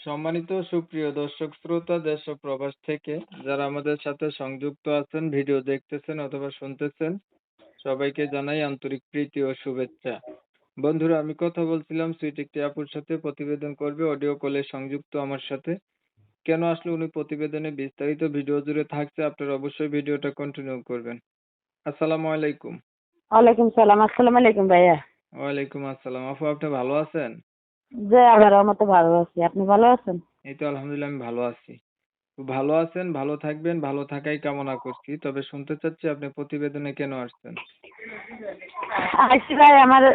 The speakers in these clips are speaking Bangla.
সম্মানিত সুপ্রিয় দর্শক শ্রোতা দেশ ও প্রবাস থেকে যারা আমাদের সাথে সংযুক্ত আছেন, ভিডিও দেখতেছেন অথবা শুনতেছেন, সবাইকে জানাই আন্তরিক প্রীতি ও শুভেচ্ছা। বন্ধুরা, আমি কথা বলছিলাম সুইট একটি আপুর সাথে, প্রতিবেদন করবে অডিও কলে সংযুক্ত আমার সাথে। কেন আসলে উনি প্রতিবেদনে বিস্তারিত ভিডিও জুড়ে থাকছে, আপনারা অবশ্যই ভিডিওটা কন্টিনিউ করবেন। আসসালামু আলাইকুম। ওয়ালাইকুম সালাম। আসসালামু আলাইকুম ভাইয়া। ওয়ালাইকুম আসসালাম। আপু, আপনি ভালো আছেন? যে আল্লাহর রহমতে ভালো আছি। আপনি ভালো আছেন? এই তো আলহামদুলিল্লাহ, আমি ভালো আছি। ভালো আছেন, ভালো থাকবেন, ভালো থাকাই কামনা করছি। তবে শুনতে চাচ্ছি আপনি প্রতিবেদনে কেন আসছেন? আইসি ভাই, আমার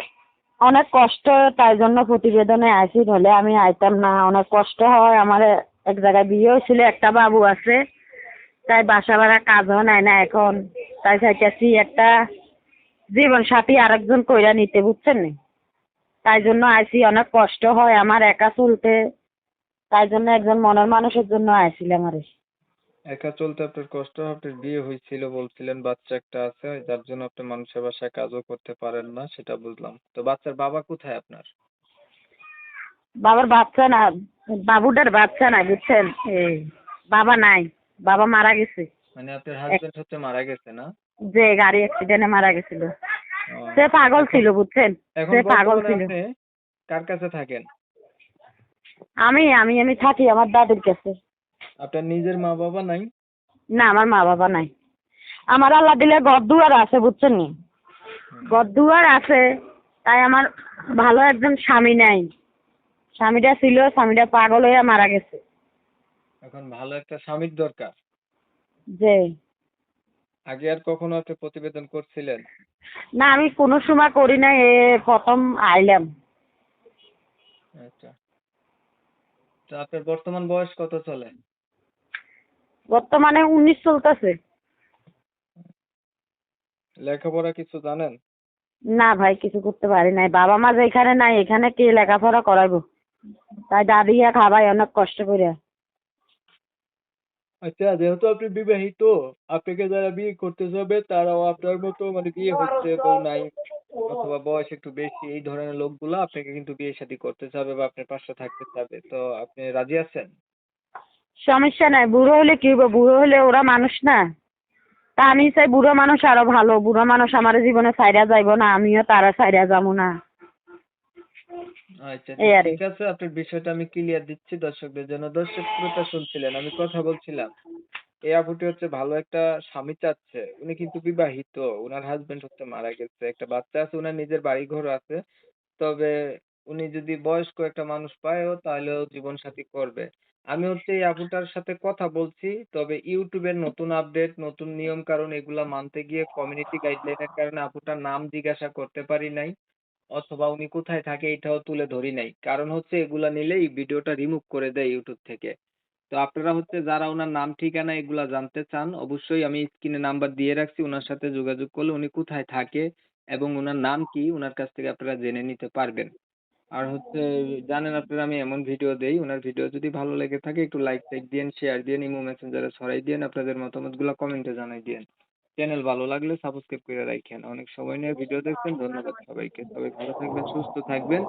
অনেক কষ্ট, তাই জন্য প্রতিবেদনে আইসি, নইলে আমি আইতাম না। অনেক কষ্ট হয় আমার। এক জায়গায় বিয়ে হয়েছিল, একটা বাবু আছে, তাই বাসা ভাড়া কাজও নাই না এখন। তাই চাইতেছি একটা জীবন সাথী আরেকজন কইরা নিতে, বুঝছেন নি? তাই জন্য আইসি। অনেক কষ্ট হয় আমার একা চলতে, তাই জন্য একজন মনের মানুষের জন্য আইছিলাম আরে। একা চলতে আপনার কষ্ট হয়, আপনার বিয়ে হয়েছিল বলছিলেন, বাচ্চা একটা আছে, যার জন্য আপনি মানুষের বাসায় কাজও করতে পারেন না, সেটা বুঝলাম। তো বাচ্চার বাবা কোথায় আপনার? বাবার বাচ্চা না, বাবুটার বাচ্চা নাই, বুঝছেন? এই বাবা নাই, বাবা মারা গেছে। মানে আপনার এক- হাজবেন্ড হচ্ছে মারা গেছে না? যে গাড়ি অ্যাক্সিডেন্টে মারা গেছিল। ও, সে পাগল এখন ছিল, বুঝছেন? এখন সে পাগল বর্তমানে ছিল। আপনি কার কাছে থাকেন? আমি আমি আমি থাকি আমার দাদির কাছে। আপনার নিজের মা বাবা নাই? না, আমার মা বাবা নাই। আমার আল্লাহ দিলে ঘর দুয়ার আছে, বুঝছেন নি? হুম। ঘর দুয়ার আছে, তাই আমার ভালো একজন স্বামী নাই। স্বামীটা ছিল, স্বামীটা পাগল হয়ে মারা গেছে। এখন ভালো একটা স্বামীর দরকার। যে আগে আর কখনো আপনি প্রতিবেদন করছিলেন? না, আমি কোনো সময় করি নাই, এ প্রথম আইলাম। আচ্ছা। তো আপনার বর্তমান বয়স কত চলে? বর্তমানে 19 চলতেছে। লেখাপড়া কিছু জানেন? না ভাই, কিছু করতে পারি নাই। বাবা মা যেখানে নাই, এখানে কে লেখাপড়া করাবো? তাই দাদিয়া খাবাই অনেক কষ্ট করে। আচ্ছা, যেহেতু আপনি বিবাহিত, আপনাকে যারা বিয়ে করতে যাবে তারাও আপনার মতো মানে বিয়ে হচ্ছে, বউ নাই, অথবা বয়স একটু বেশি, এই ধরনের লোকগুলা আপনাকে কিন্তু বিয়ে শাদী করতে চাবে বা আপনার পাশে থাকতে চাবে। তো আপনি রাজি আছেন? সমস্যা নাই, বুড়ো হলে কি হইব? বুড়ো হলে ওরা মানুষ না। তা আমি চাই বুড়ো মানুষ আরো ভালো। বুড়ো মানুষ আমার জীবনে ছাইরা যাইব না, আমিও তারা ছাইরা যাবো না। আচ্ছা আচ্ছা, এই আরে। ঠিক আছে, আপনার বিষয়টা আমি ক্লিয়ার দিচ্ছি দর্শকদের জন্য। দর্শক শ্রোতা শুনছিলেন, আমি কথা বলছিলাম। এই আপুটি হচ্ছে ভালো একটা স্বামী চাচ্ছে। উনি কিন্তু বিবাহিত, উনার হাজবেন্ড হচ্ছে মারা গেছে, একটা বাচ্চা আছে, উনার নিজের বাড়ি ঘর আছে। তবে উনি যদি বয়স্ক একটা মানুষ পায়ও তাহলেও জীবন সাথী করবে। আমি হচ্ছে এই আপুটার সাথে কথা বলছি, তবে ইউটিউবের নতুন আপডেট, নতুন নিয়ম কানুন এগুলা মানতে গিয়ে কমিউনিটি গাইডলাইনের কারণে আপুটার নাম জিজ্ঞাসা করতে পারি নাই, অথবা উনি কোথায় থাকে এটাও তুলে ধরি নাই। কারণ হচ্ছে এগুলা নিলেই ভিডিওটা রিমুভ করে দেয় ইউটিউব থেকে। তো আপনারা হচ্ছে যারা উনার নাম ঠিকানা এগুলা জানতে চান, অবশ্যই আমি স্ক্রিনে নাম্বার দিয়ে রাখছি, উনার সাথে যোগাযোগ করলে উনি কোথায় থাকে এবং উনার নাম কি উনার কাছ থেকে আপনারা জেনে নিতে পারবেন। আর হচ্ছে জানেন আপনারা আমি এমন ভিডিও দেই, উনার ভিডিও যদি ভালো লেগে থাকে একটু লাইক টাইক দিয়েন, শেয়ার দিয়েন, ইমো মেসেঞ্জারে ছড়াই দিয়েন, আপনাদের মতামত গুলা কমেন্টে জানাই দিয়েন। চ্যানেল ভালো লাগলে সাবস্ক্রাইব করে রাখেন। অনেক সময় নিয়ে ভিডিও দেখছেন, ধন্যবাদ সবাইকে। সবাই ভালো থাকবেন, সুস্থ থাকবেন।